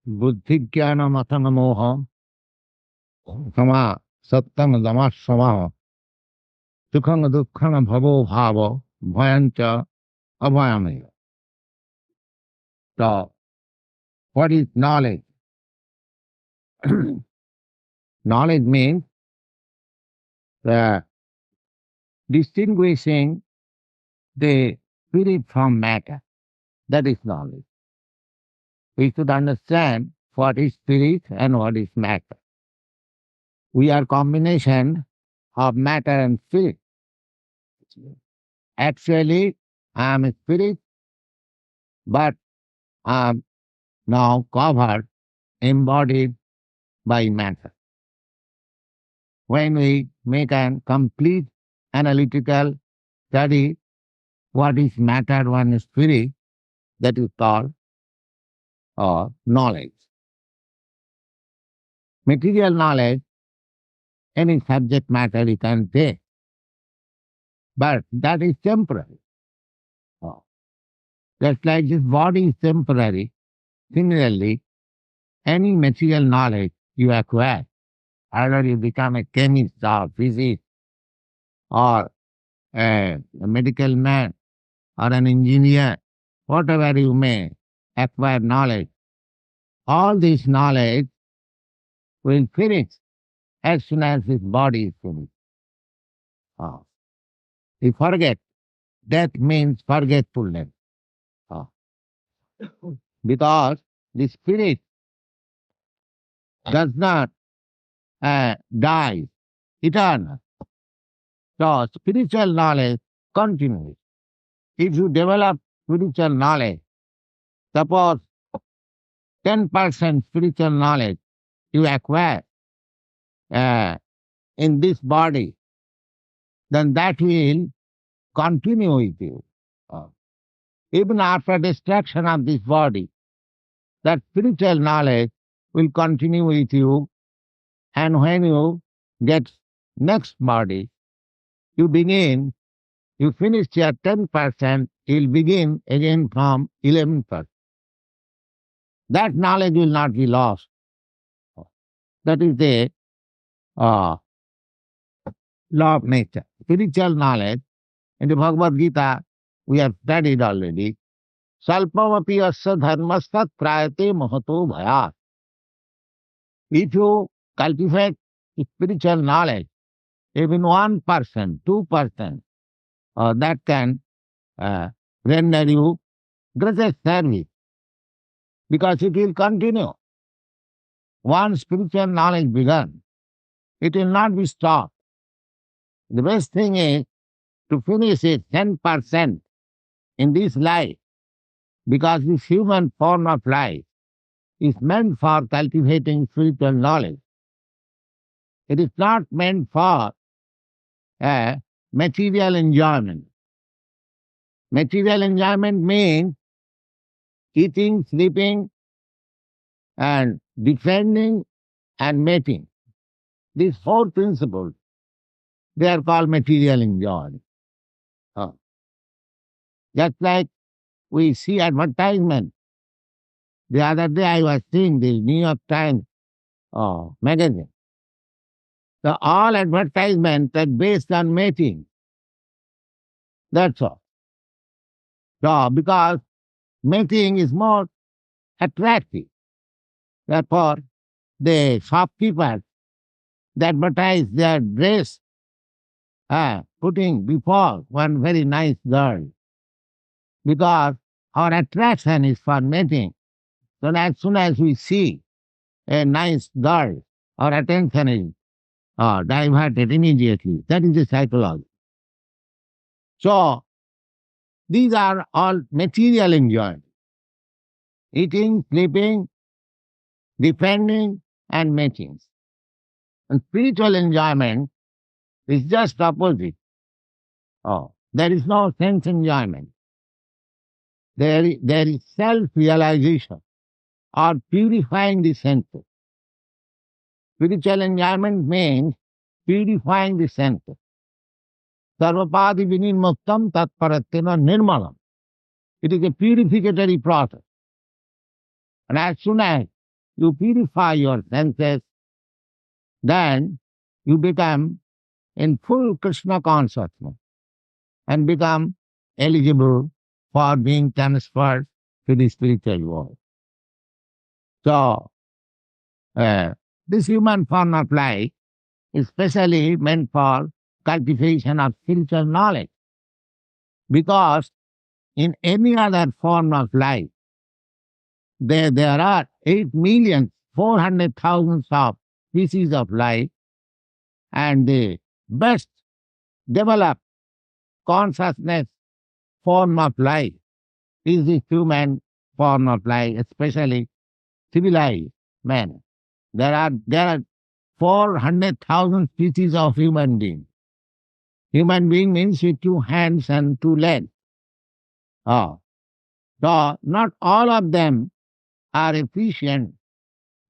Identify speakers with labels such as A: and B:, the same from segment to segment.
A: buddhir jñānam asammohaḥ kṣamā satyaṁ damaḥ sukhaṁ duḥkhaṁ bhavo bhavo bhayaṁ cābhayam. So, what is knowledge? Knowledge means distinguishing the spirit from matter. That is knowledge. We should understand what is spirit and what is matter. We are combination of matter and spirit. Actually, I am a spirit, but I am now covered, embodied by matter. When we make a complete analytical study, what is matter, what is spirit, that is called knowledge. Material knowledge, any subject matter you can take, but that is temporary. Just like this body is temporary, similarly, any material knowledge you acquire, either you become a chemist or physicist or a medical man or an engineer, whatever you may acquire knowledge, all this knowledge will finish as soon as this body is finished. You forget. Death means forgetfulness. Because the spirit does not die, eternal. So spiritual knowledge continues. If you develop spiritual knowledge, suppose 10% spiritual knowledge you acquire in this body, then that will continue with you. Even after destruction of this body, that spiritual knowledge will continue with you, and when you get next body, you finish your 10%, you'll begin again from 11%. That knowledge will not be lost. That is the law of nature. Spiritual knowledge, in the Bhagavad Gita, we have studied already. Salpamapi asya dharmastat prayate mahato bhayat. If you cultivate spiritual knowledge, even 1%, 2%, that can render you greatest service, because it will continue. Once spiritual knowledge begun, it will not be stopped. The best thing is to finish it 10% in this life, because this human form of life is meant for cultivating spiritual knowledge. It is not meant for material enjoyment. Material enjoyment means eating, sleeping, and defending and mating. These four principles, they are called material enjoyment. Just like we see advertisement. The other day I was seeing the New York Times magazine. So all advertisements are based on mating. That's all. So because mating is more attractive. Therefore, the shopkeepers, they advertise their dress, putting before one very nice girl. Because our attraction is for mating. So as soon as we see a nice girl, our attention is diverted immediately. That is the psychology. So, these are all material enjoyment. Eating, sleeping, defending, and mating. And spiritual enjoyment is just opposite. There is no sense enjoyment. There is self-realization or purifying the senses. Spiritual enjoyment means purifying the senses. Sarvapadi vinimuktam tatparatena nirmalam. It is a purificatory process. And as soon as you purify your senses, then you become in full Krishna consciousness and become eligible for being transferred to the spiritual world. So, this human form of life is specially meant for cultivation of spiritual knowledge, because in any other form of life, there are 8,400,000 of species of life, and the best developed consciousness form of life is the human form of life, especially civilized man. There are 400,000 species of human being. Human being means with 2 hands and 2 legs. So not all of them are efficient,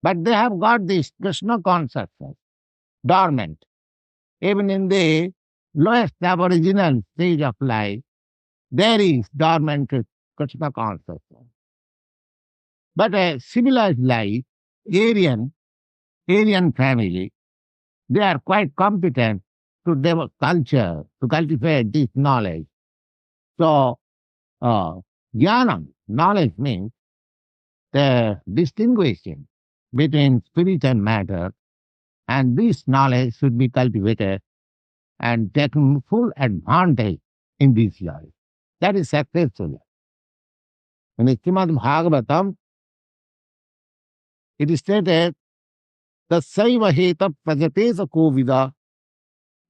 A: but they have got this Krishna consciousness dormant. Even in the lowest aboriginal stage of life, there is dormant Krishna consciousness. But a civilized life, Aryan family, they are quite competent to develop culture, to cultivate this knowledge. So, jñānam, knowledge means the distinguishing between spirit and matter, and this knowledge should be cultivated and taken full advantage in this life. That is successful. In the Srimad Bhagavatam, it is stated, tasaiva heta prajate sa kovida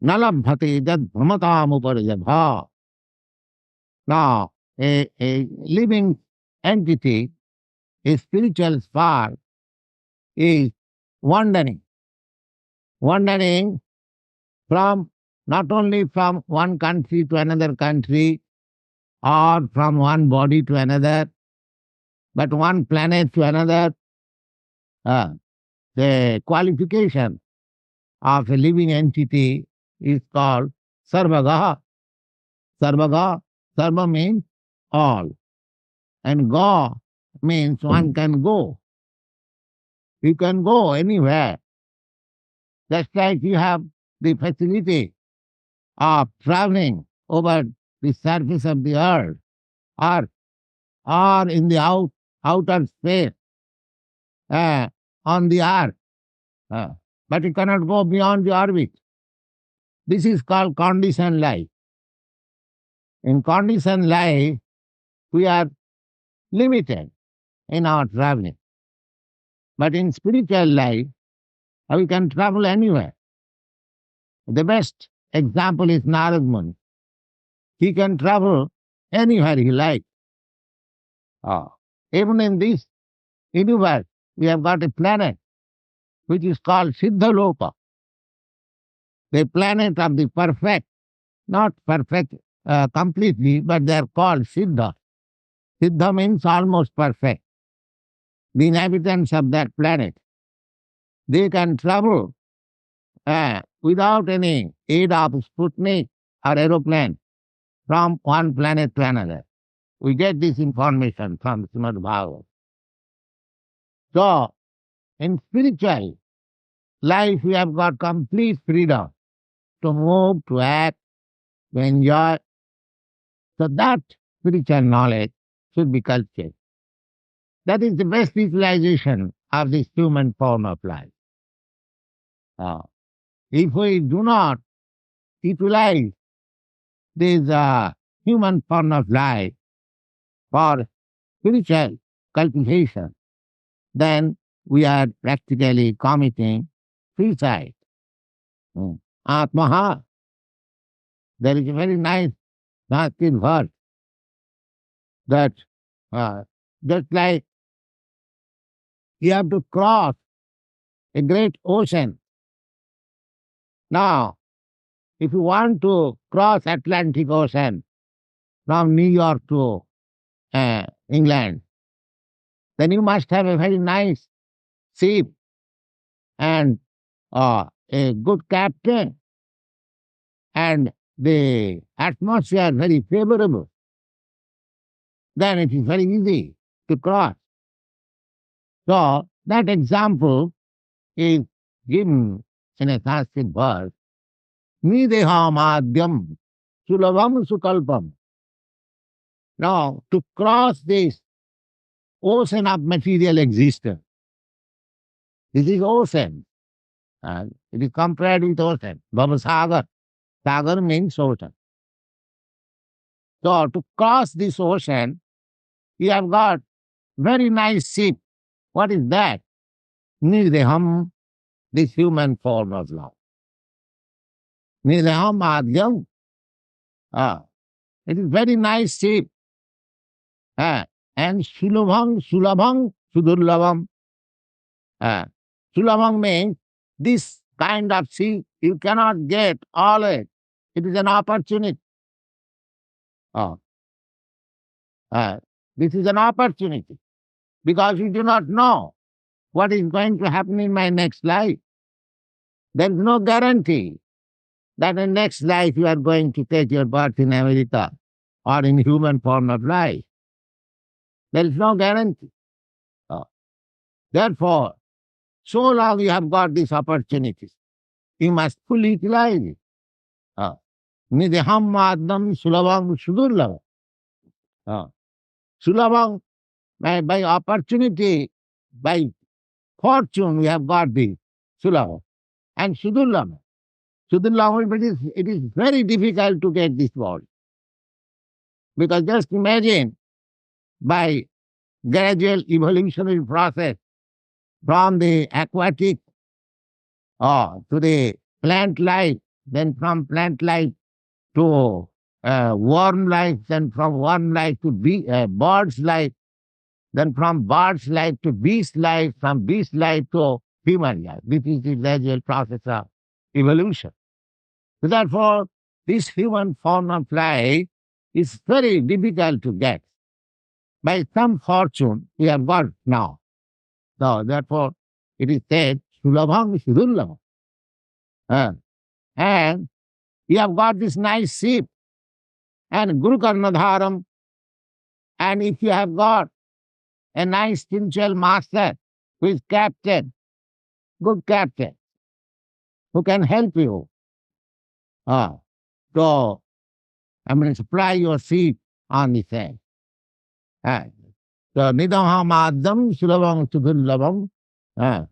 A: nalabhate jad brahmatam uparjabha. Now, a living entity, a spiritual spark, is wandering from not only from one country to another country, or from one body to another, but one planet to another. The qualification of a living entity is called sarvagaha. Sarvaga, sarva means all, and ga means one can go. You can go anywhere. Just like you have the facility of traveling over the surface of the earth, or in the outer space, on the earth, but you cannot go beyond the orbit. This is called conditioned life. In conditioned life, we are limited in our traveling. But in spiritual life, we can travel anywhere. The best example is Narad Muni. He can travel anywhere he likes. Even in this universe, we have got a planet which is called Siddhaloka, the planet of the perfect, not perfect completely, but they are called Siddha. Siddha means almost perfect. The inhabitants of that planet, they can travel without any aid of Sputnik or aeroplane from one planet to another. We get this information from Srimad Bhagavad. So, in spiritual life, we have got complete freedom to move, to act, to enjoy. So that spiritual knowledge should be cultivated. That is the best utilization of this human form of life. If we do not utilize this human form of life for spiritual cultivation, then we are practically committing suicide. Asammohaḥ. There is a very nice Sanskrit verse that just like you have to cross a great ocean. Now, if you want to cross Atlantic Ocean from New York to England, then you must have a very nice ship and a good captain, and the atmosphere very favorable. Then it is very easy to cross. So that example is given in a Sanskrit verse, Nideham adhyam sulabham sukalpam. Now, to cross this ocean of material existence, this is ocean. It is compared with ocean. Bhava sagar. Sagar means ocean. So, to cross this ocean, you have got very nice ship. What is that? Nideham, this human form of love. Nideham adhyam. It is very nice ship. And sulabham, sudurlabham. Sulabham means this kind of ship you cannot get always. It is an opportunity. Uh, this is an opportunity because you do not know what is going to happen in my next life. There is no guarantee that in next life you are going to take your birth in America or in human form of life. There is no guarantee. Therefore, so long you have got these opportunities, you must fully utilize it. Nideham madam sulabham sudurlabham. Sulabham, by opportunity, by fortune, we have got this sulabham. And sudurlabham. Sudurlabham, it is very difficult to get this body. Because just imagine, by gradual evolutionary process, from the aquatic to the plant life, then from plant life to worm life, then from worm life to bird's life, then from bird's life to beast life, from beast life to human life. This is the gradual process of evolution. So therefore, this human form of life is very difficult to get. By some fortune, we have got now. So therefore, it is said, Sulabham Sudurlabham. And you have got this nice ship and Guru Karnadharam. And if you have got a nice spiritual master who is captain, good captain, who can help you to supply your ship on the same. So Nidaham Sulabham Sudurlabham.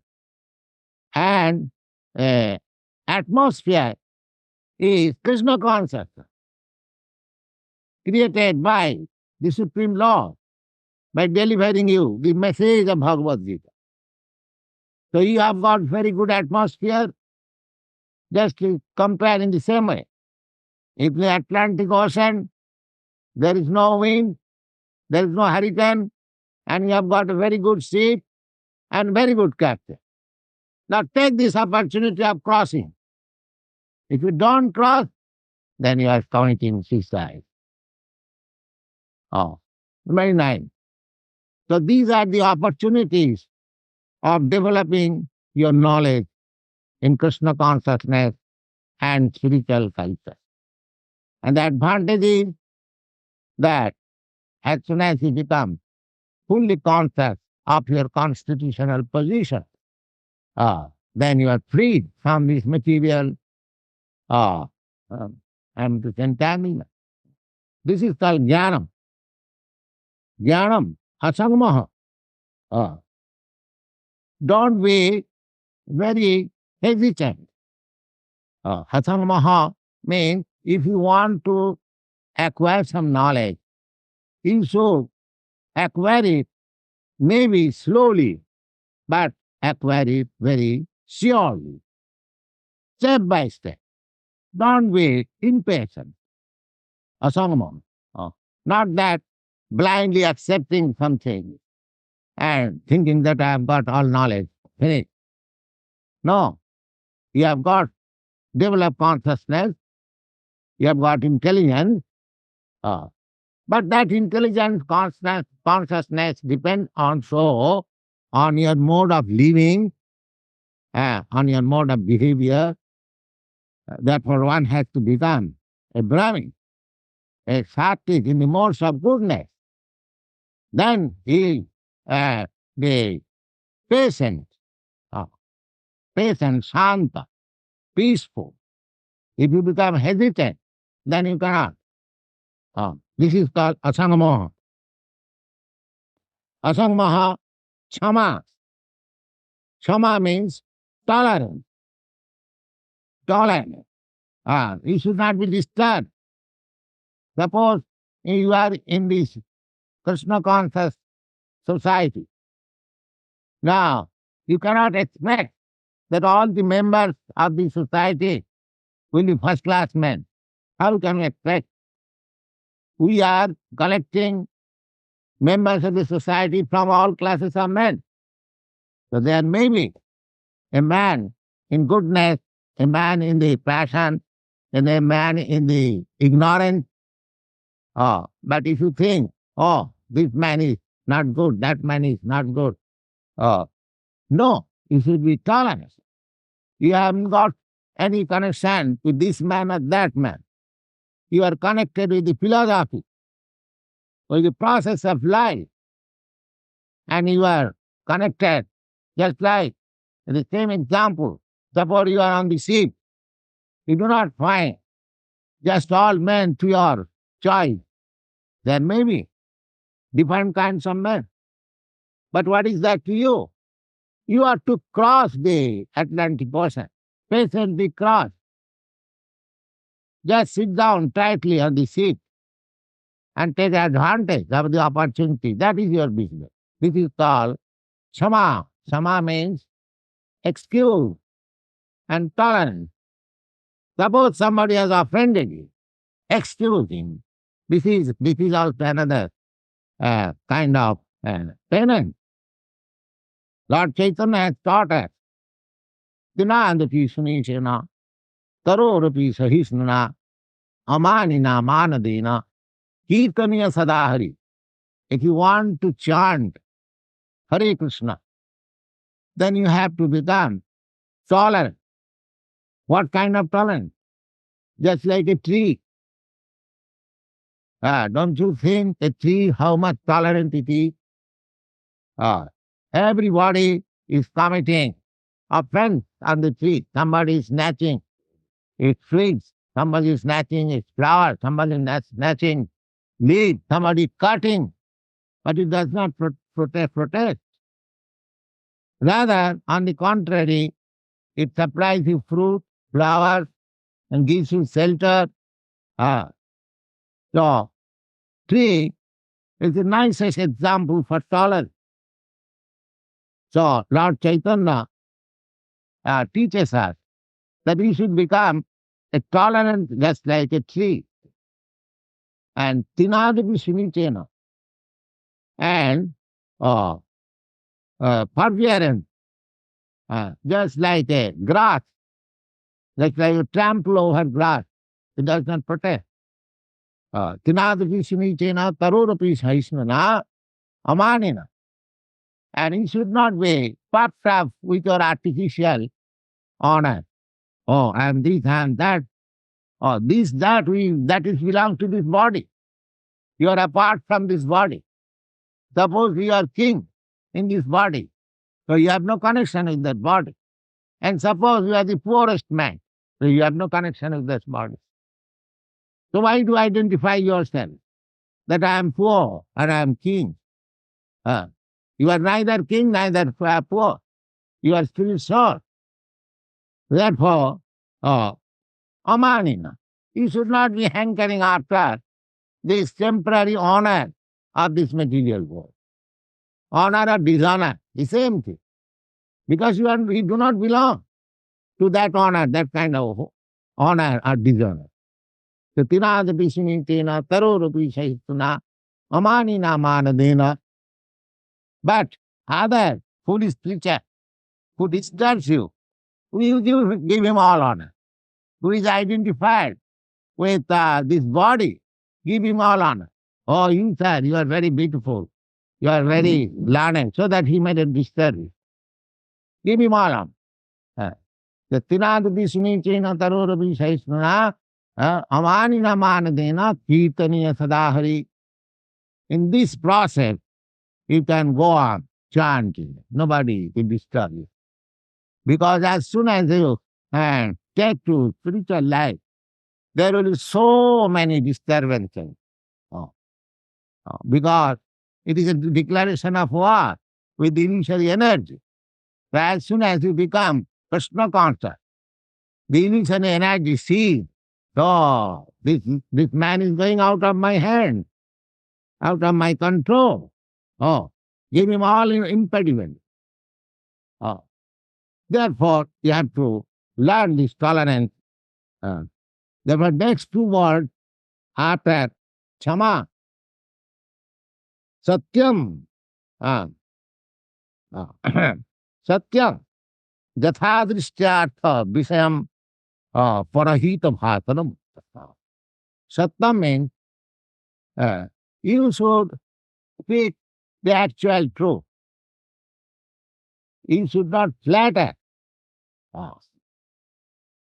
A: And atmosphere is Krishna consciousness, created by the Supreme Lord, by delivering you the message of Bhagavad Gita. So you have got very good atmosphere, just to compare in the same way. If the Atlantic Ocean, there is no wind, there is no hurricane, and you have got a very good ship and very good captain. Now take this opportunity of crossing. If you don't cross, then you are committing suicide. Very nice. So these are the opportunities of developing your knowledge in Krishna consciousness and spiritual culture. And the advantage is that as soon as you become fully conscious of your constitutional position, then you are freed from this material and this entanglement. This is called jñānam. Jñānam, asammohaḥ. Don't be very hesitant. Asammohaḥ means if you want to acquire some knowledge, you should acquire it maybe slowly, but acquire it very surely, step by step. Don't be impatient. Asammohaḥ. Not that blindly accepting something and thinking that I have got all knowledge. Finish. No. You have got developed consciousness, you have got intelligence, but that intelligence, consciousness depends also on your mode of living, on your mode of behavior. Therefore, one has to become a Brahmin, a sattvic in the modes of goodness. Then he, the patient, uh, patient, shanta, peaceful. If you become hesitant, then you cannot. This is called asammohaḥ. Asammohaḥ, kṣamā. Kṣamā means tolerance. Tolerance. You should not be disturbed. Suppose you are in this Krishna conscious society. Now, you cannot expect that all the members of the society will be first class men. How can we expect? We are collecting members of the society from all classes of men. So there may be a man in goodness, a man in the passion, and a man in the ignorance. But if you think, this man is not good, that man is not good. No, you should be tolerant. You haven't got any connection with this man or that man. You are connected with the philosophy, with the process of life. And you are connected, just like the same example. Suppose you are on the ship. You do not find just all men to your choice. There may be different kinds of men. But what is that to you? You are to cross the Atlantic Ocean, patiently cross. Just sit down tightly on the seat and take advantage of the opportunity. That is your business. This is called kṣamā. Kṣamā means excuse and tolerance. Suppose somebody has offended you, excuse him. This is also another kind of penance. Lord Chaitanya has taught us, Dinādapi sunīcena, tarorapi sahisnana, amanina manadena, kirtaniya sadahari. If you want to chant Hare Krishna, then you have to become tolerant. What kind of tolerance? Just like a tree. Don't you think a tree, how much tolerant it is? Everybody is committing offense on the tree. Somebody is snatching its fruits, somebody is snatching its flower, somebody is snatching leaves, somebody cutting, but it does not protest. Rather, on the contrary, it supplies you fruit, flowers, and gives you shelter. So, tree is the nicest example for tolerance. So, Lord Chaitanya teaches us that we should become a tolerant just like a tree. And tinadapi sunichena. And forbearance, just like a grass, like you trample over grass, it does not protect. Tinadapi sunichena tarorapi sahisnana amanina. And you should not be puffed up with your artificial honor. I am this and that. That is belong to this body. You are apart from this body. Suppose you are king in this body, so you have no connection with that body. And suppose you are the poorest man, so you have no connection with this body. So why do you identify yourself that I am poor and I am king? You are neither king, neither poor. You are still short. Therefore, amanina. You should not be hankering after this temporary honor of this material world. Honor or dishonor, the same thing. Because you do not belong to that honor, that kind of honor or dishonor. So, tinadapi sunitena tarorapi sahisnana amanina manadena. But other foolish preacher who disturbs you, you give him all honor. Who is identified with this body, give him all honor. Oh, you, sir, you are very beautiful. You are very learned, so that he might disturb you. Give him all honor. The tinadapi sunichena tarorapi sahisnana amanina manadena kirtaniya sadahari. In this process, you can go on chanting. Nobody will disturb you. Because as soon as you take to spiritual life, there will be so many disturbances. Oh, because it is a declaration of war with the initial energy. So as soon as you become Krishna conscious, the initial energy sees, oh, this man is going out of my hand, out of my control. Oh, give him all impediment. Oh. Therefore, you have to learn this tolerance. Uh, therefore, next two words after kṣamā, satyaṁ. Satyaṁ, yathādrishyārtha viṣayam parahita bhāsanam. Satyam means you should speak the actual truth. You should not flatter.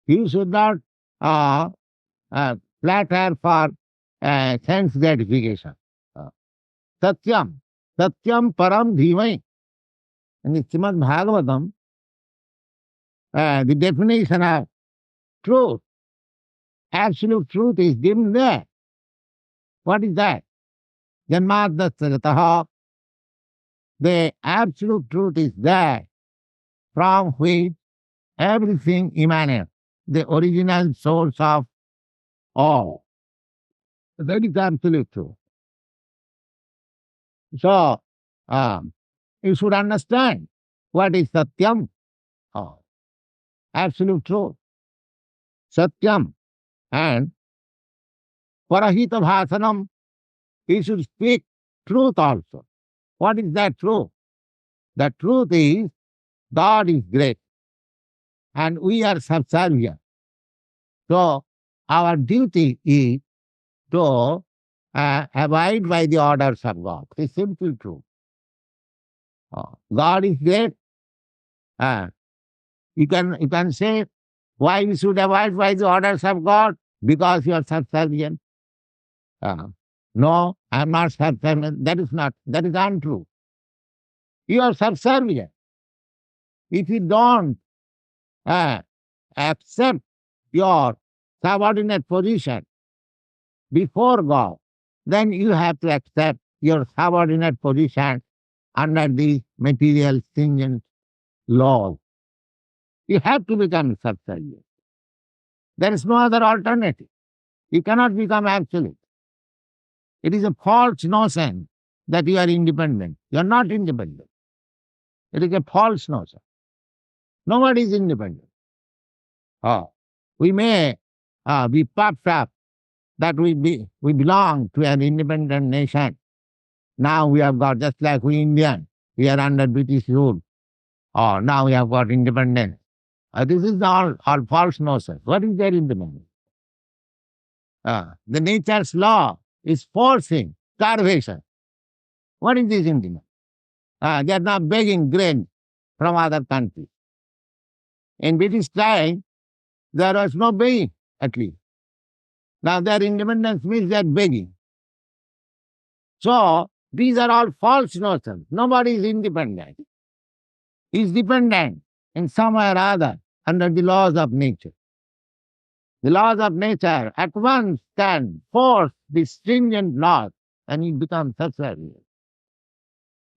A: You should not flatter for sense gratification. Satyam, satyam param dhīmai. In the Srimad Bhagavatam, the definition of truth, absolute truth is given there. What is that? Janmadasya. The absolute truth is there, from which everything emanates, the original source of all. That is absolute truth. So, you should understand what is satyam, absolute truth. Satyam and parahita bhasanam, you should speak truth also. What is that truth? The truth is God is great and we are subservient. So our duty is to abide by the orders of God. It's simple truth. God is great. You can say why we should abide by the orders of God? Because you are subservient. No, I am not subservient. That is untrue. You are subservient. If you don't accept your subordinate position before God, then you have to accept your subordinate position under the material stringent laws. You have to become subservient. There is no other alternative. You cannot become absolute. It is a false notion that you are independent. You are not independent. It is a false notion. Nobody is independent. We may be puffed up that we belong to an independent nation. Now we have got, just like we Indian, we are under British rule. Now we have got independence. This is all false notion. What is their independence? The nature's law is forcing starvation. What is this independence? They are not begging grain from other countries. In British time, there was no begging, at least. Now their independence means they are begging. So these are all false notions. Nobody is independent. He is dependent in some way or other under the laws of nature. The laws of nature at once can force the stringent laws and you become subservient.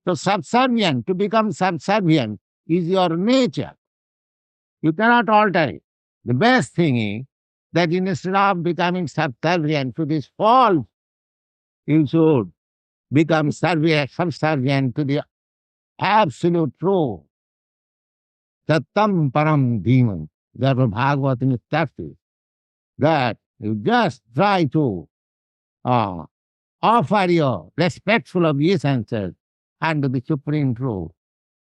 A: So subservient, to become subservient is your nature. You cannot alter it. The best thing is that instead of becoming subservient to this false, you should become subservient to the absolute truth. Satyaṁ param dhīmam. Therefore, Bhagavatam instructs that you just try to offer your respectful obeisances unto the supreme truth.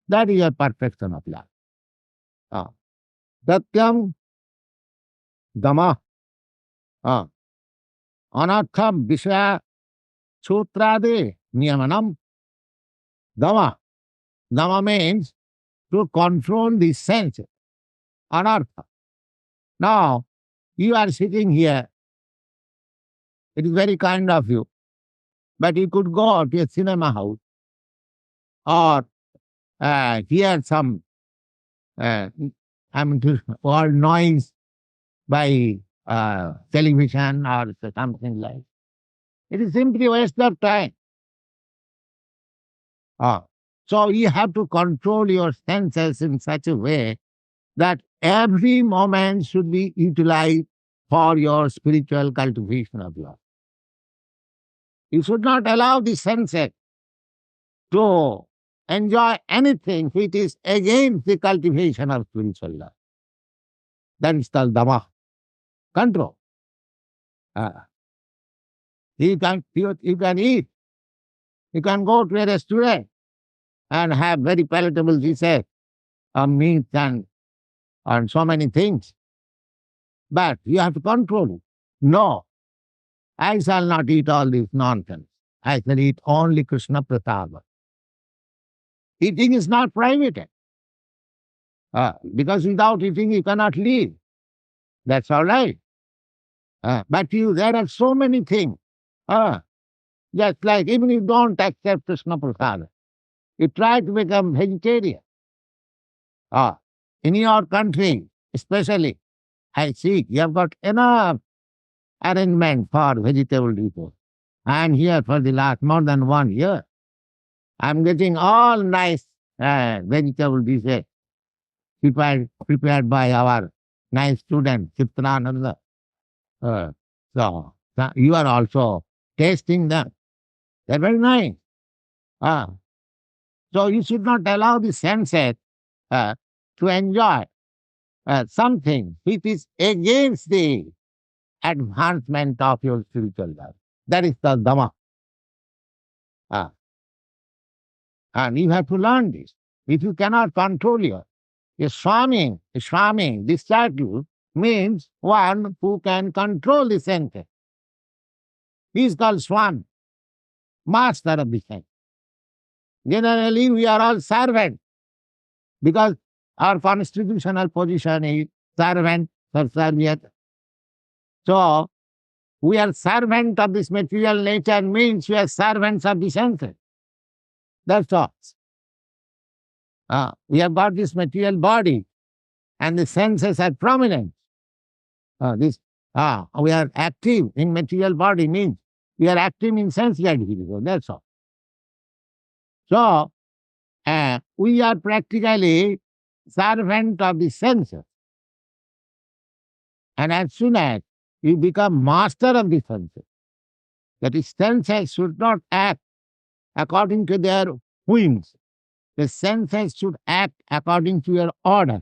A: That is your perfection of life. Satyaṁ damaḥ. Anartham viṣaya sutrade jñānam. Damaḥ. Dama means to control the senses. Anartha. Now, you are sitting here. It is very kind of you. But you could go to a cinema house or hear some or noise by television or something like. It is simply waste of time. So you have to control your senses in such a way that every moment should be utilized for your spiritual cultivation of life. You should not allow the senses to enjoy anything which is against the cultivation of spiritual life. That is called damaḥ, control. You can eat. You can go to a restaurant and have very palatable dishes of meat and so many things. But you have to control it. No, I shall not eat all this nonsense. I shall eat only Krishna prasada. Eating is not private. Because without eating you cannot live. That's all right. But there are so many things. Just like even if you don't accept Krishna prasada, you try to become vegetarian. In your country, especially, I see you have got enough arrangement for vegetable dishes. I am here for the last more than 1 year. I am getting all nice vegetable dishes prepared by our nice student, Chitrananda. So you are also tasting them. They're very nice. So you should not allow the senses to enjoy something which is against the advancement of your spiritual life. That is the damaḥ. And you have to learn this. If you cannot control your kṣamā, this title means one who can control the senses. He is called swami, master of the sense. Generally, we are all servants because our constitutional position is servant or serviette. So, we are servants of this material nature means we are servants of the senses. That's all. We have got this material body and the senses are prominent. We are active in material body means we are active in sense gratification. That's all. So, we are practically servant of the senses. And as soon as you become master of the senses, that is, senses should not act according to their whims. The senses should act according to your order.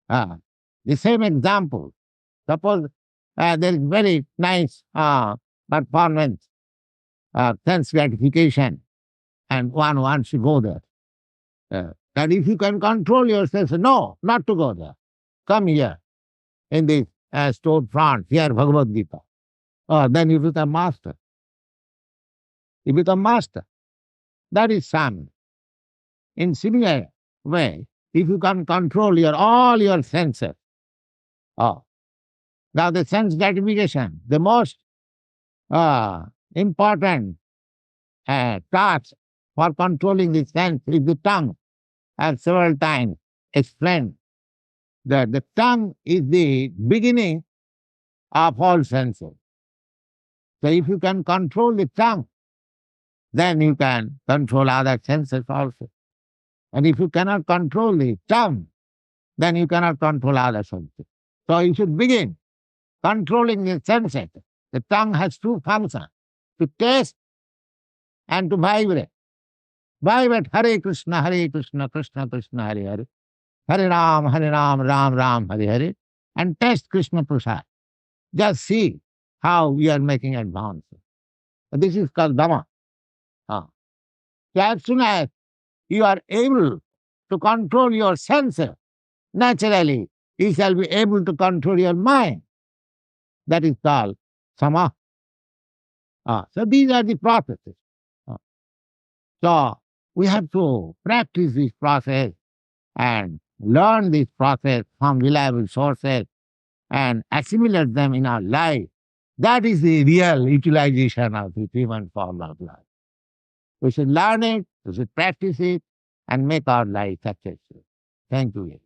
A: The same example. Suppose there is very nice performance, sense gratification, and one wants to go there. That if you can control yourself, no, not to go there. Come here in this store front, here Bhagavad Gita. Then you become master. You become master. That is kṣamā. In similar way, if you can control all your senses, now the sense gratification, the most important task for controlling the sense is the tongue. I have several times explained that the tongue is the beginning of all senses. So if you can control the tongue, then you can control other senses also. And if you cannot control the tongue, then you cannot control other senses. So you should begin controlling the senses. The tongue has two functions, to taste and to vibrate. Vibrate Hare Krishna, Krishna Krishna, Hare Hare. Hare Ram, Ram Ram, Hare Hare. And taste Krishna Prasad. Just see how we are making advance. This is called damaḥ. So as soon as you are able to control your senses, naturally you shall be able to control your mind. That is called śamaḥ. So these are the processes. So we have to practice this process and learn this process from reliable sources and assimilate them in our life. That is the real utilization of the human form of life. We should learn it We should practice it and make our life successful. Thank you.